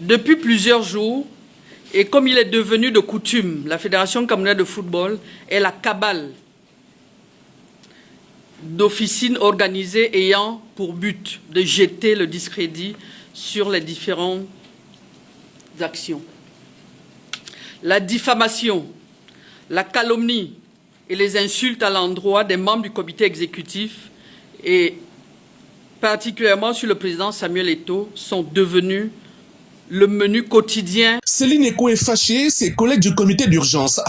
Depuis plusieurs jours, et comme il est devenu de coutume, la Fédération camerounaise de football est la cabale d'officines organisées ayant pour but de jeter le discrédit sur les différentes actions. La diffamation, la calomnie et les insultes à l'endroit des membres du comité exécutif et particulièrement sur le président Samuel Eto'o sont devenus le menu quotidien. Céline Eko est fâchée, ses collègues du comité d'urgence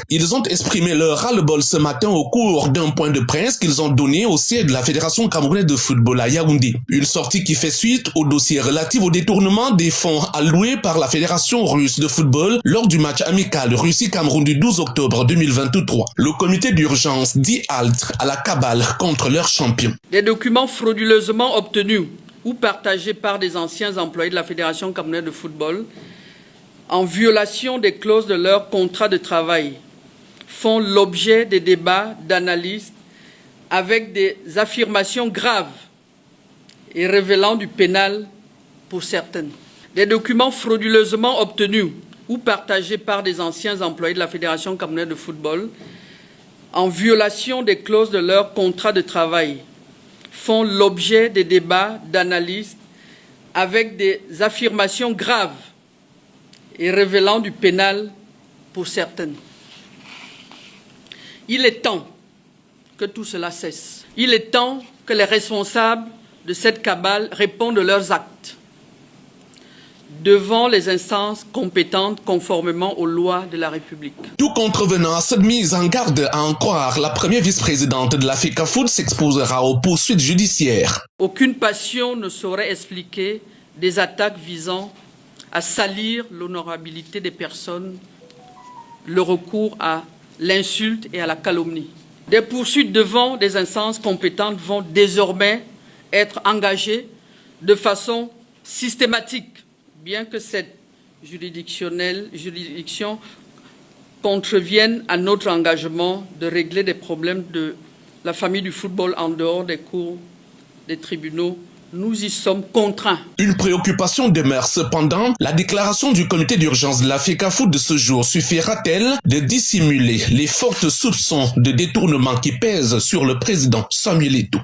ils ont exprimé leur ras-le-bol ce matin au cours d'un point de presse qu'ils ont donné au siège de la Fédération camerounaise de football à Yaoundé. Une sortie qui fait suite au dossier relatif au détournement des fonds alloués par la Fédération russe de football lors du match amical Russie-Cameroun du 12 octobre 2023. Le comité d'urgence dit halte à la cabale contre leurs champions. Des documents frauduleusement obtenus ou partagés par des anciens employés de la Fédération camerounaise de football en violation des clauses de leur contrat de travail font l'objet des débats d'analystes avec des affirmations graves et révélant du pénal pour certaines. Des documents frauduleusement obtenus ou partagés par des anciens employés de la Fédération camerounaise de football en violation des clauses de leur contrat de travail font l'objet des débats d'analystes avec des affirmations graves et révélant du pénal pour certaines. Il est temps que tout cela cesse. Il est temps que les responsables de cette cabale répondent de leurs actes devant les instances compétentes conformément aux lois de la République. Tout contrevenant à cette mise en garde à en croire, la première vice-présidente de la FECAFOOT s'exposera aux poursuites judiciaires. Aucune passion ne saurait expliquer des attaques visant à salir l'honorabilité des personnes, le recours à l'insulte et à la calomnie. Des poursuites devant des instances compétentes vont désormais être engagées de façon systématique, bien que cette juridiction contrevienne à notre engagement de régler des problèmes de la famille du football en dehors des cours des tribunaux. Nous y sommes contraints. Une préoccupation demeure cependant. La déclaration du comité d'urgence de la FECAFOOT de ce jour suffira-t-elle de dissimuler les forts soupçons de détournement qui pèsent sur le président Samuel Eto'o?